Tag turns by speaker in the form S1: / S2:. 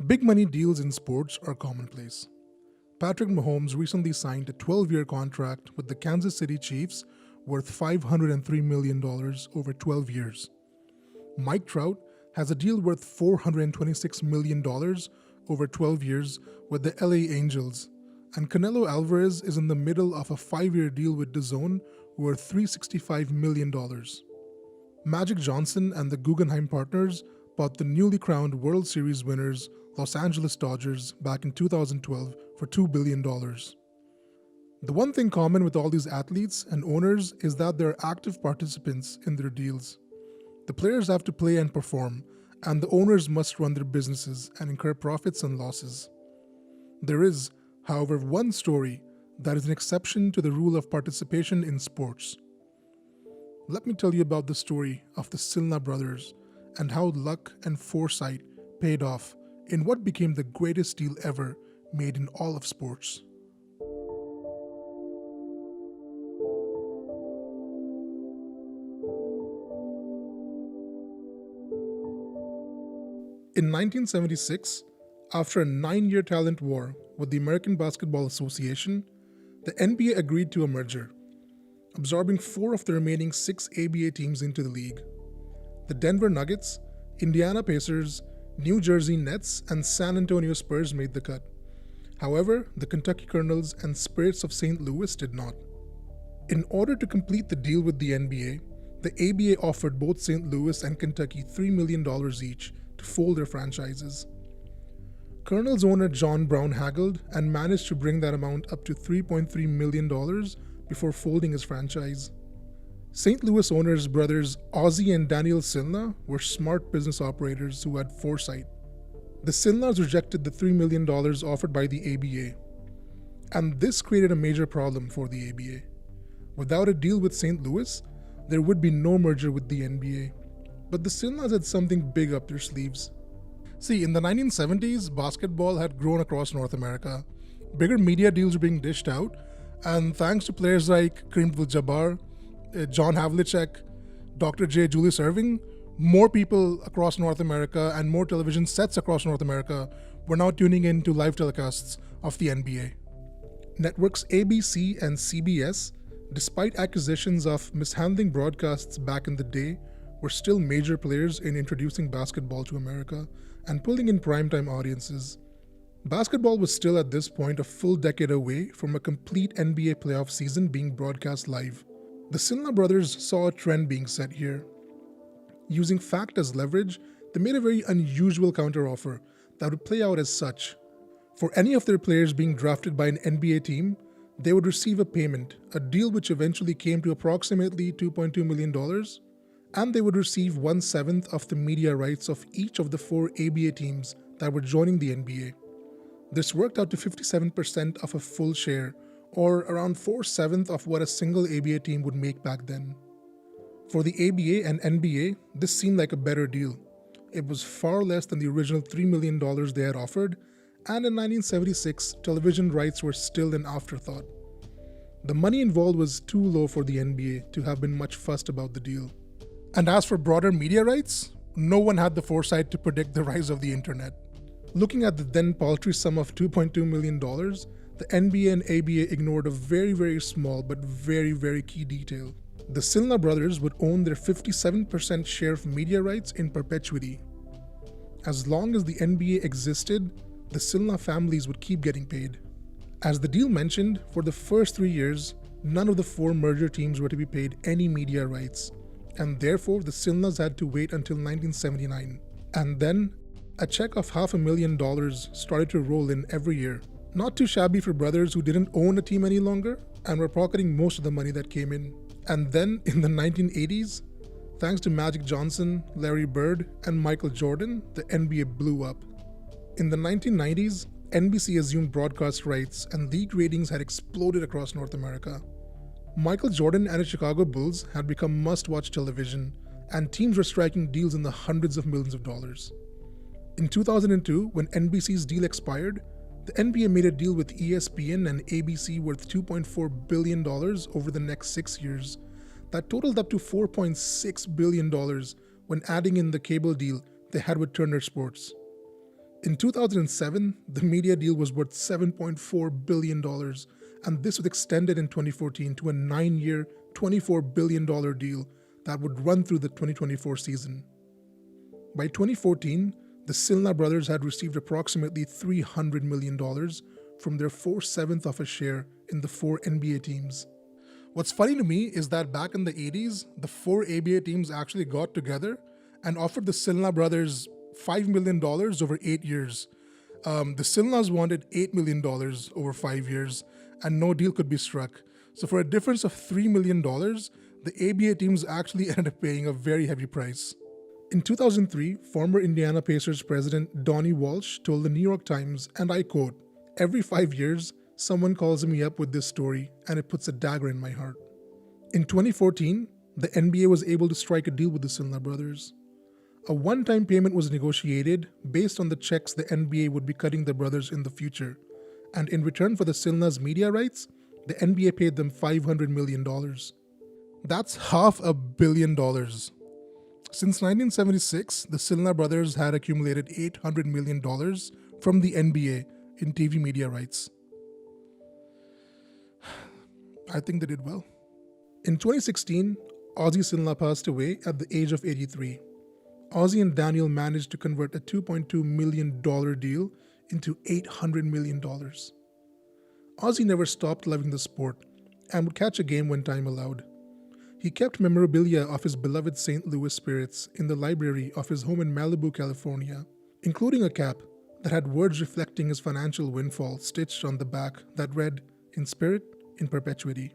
S1: Big money deals in sports are commonplace. Patrick Mahomes recently signed a 12-year contract with the Kansas City Chiefs worth $503 million over 12 years. Mike Trout has a deal worth $426 million over 12 years with the LA Angels, and Canelo Alvarez is in the middle of a 5-year deal with DAZN worth $365 million. Magic Johnson and the Guggenheim Partners bought the newly crowned World Series winners Los Angeles Dodgers back in 2012 for $2 billion. The one thing common with all these athletes and owners is that they're active participants in their deals. The players have to play and perform, and the owners must run their businesses and incur profits and losses. There is, however, one story that is an exception to the rule of participation in sports. Let me tell you about the story of the Silna brothers and how luck and foresight paid off in what became the greatest deal ever made in all of sports. In 1976, after a 9-year talent war with the American Basketball Association, the NBA agreed to a merger, absorbing 4 of the remaining 6 ABA teams into the league. The Denver Nuggets, Indiana Pacers, New Jersey Nets, and San Antonio Spurs made the cut. However, the Kentucky Colonels and Spirits of St. Louis did not. In order to complete the deal with the NBA, the ABA offered both St. Louis and Kentucky $3 million each to fold their franchises. Colonels owner John Brown haggled and managed to bring that amount up to $3.3 million before folding his franchise. St. Louis owners brothers Ozzie and Daniel Silna were smart business operators who had foresight. The Silnas rejected the $3 million offered by the ABA, and this created a major problem for the ABA. Without a deal with St. Louis, there would be no merger with the NBA. But the Silnas had something big up their sleeves. See, in the 1970s, basketball had grown across North America. Bigger media deals were being dished out, and thanks to players like Kareem Abdul-Jabbar, John Havlicek, Dr. J. Julius Erving, more people across North America and more television sets across North America were now tuning in to live telecasts of the NBA. Networks ABC and CBS, despite accusations of mishandling broadcasts back in the day, were still major players in introducing basketball to America and pulling in primetime audiences. Basketball was still at this point a full decade away from a complete NBA playoff season being broadcast live. The Silna brothers saw a trend being set here. Using fact as leverage, they made a very unusual counteroffer that would play out as such. For any of their players being drafted by an NBA team, they would receive a payment, a deal which eventually came to approximately $2.2 million, and they would receive 1/7 of the media rights of each of the 4 ABA teams that were joining the NBA. This worked out to 57% of a full share, or around 4/7 of what a single ABA team would make back then. For the ABA and NBA, this seemed like a better deal. It was far less than the original $3 million they had offered, and in 1976, television rights were still an afterthought. The money involved was too low for the NBA to have been much fussed about the deal. And as for broader media rights, no one had the foresight to predict the rise of the internet. Looking at the then paltry sum of $2.2 million, the NBA and ABA ignored a very, very small but very, very key detail. The Silna brothers would own their 57% share of media rights in perpetuity. As long as the NBA existed, the Silna families would keep getting paid. As the deal mentioned, for the first 3 years, none of the 4 merger teams were to be paid any media rights, and therefore the Silnas had to wait until 1979. And then, a check of $500,000 started to roll in every year. Not too shabby for brothers who didn't own a team any longer and were pocketing most of the money that came in. And then, in the 1980s, thanks to Magic Johnson, Larry Bird, and Michael Jordan, the NBA blew up. In the 1990s, NBC assumed broadcast rights and league ratings had exploded across North America. Michael Jordan and the Chicago Bulls had become must-watch television, and teams were striking deals in the hundreds of millions of dollars. In 2002, when NBC's deal expired, the NBA made a deal with ESPN and ABC worth $2.4 billion over the next 6 years. That totaled up to $4.6 billion when adding in the cable deal they had with Turner Sports. In 2007, the media deal was worth $7.4 billion, and this was extended in 2014 to a 9-year, $24 billion deal that would run through the 2024 season. By 2014, the Silna brothers had received approximately $300 million from their 4/7 of a share in the 4 NBA teams. What's funny to me is that back in the 80s, the 4 ABA teams actually got together and offered the Silna brothers $5 million over 8 years. The Silnas wanted $8 million over 5 years, and no deal could be struck. So for a difference of $3 million, the ABA teams actually ended up paying a very heavy price. In 2003, former Indiana Pacers president Donnie Walsh told the New York Times, and I quote, "Every 5 years, someone calls me up with this story, and it puts a dagger in my heart." In 2014, the NBA was able to strike a deal with the Silna brothers. A one-time payment was negotiated based on the checks the NBA would be cutting the brothers in the future, and in return for the Silna's media rights, the NBA paid them $500 million. That's $500 million. Since 1976, the Silna brothers had accumulated $800 million from the NBA in TV media rights. I think they did well. In 2016, Ozzie Silna passed away at the age of 83. Ozzie and Daniel managed to convert a $2.2 million deal into $800 million. Ozzie never stopped loving the sport and would catch a game when time allowed. He kept memorabilia of his beloved St. Louis Spirits in the library of his home in Malibu, California, including a cap that had words reflecting his financial windfall stitched on the back that read, "In spirit, in perpetuity."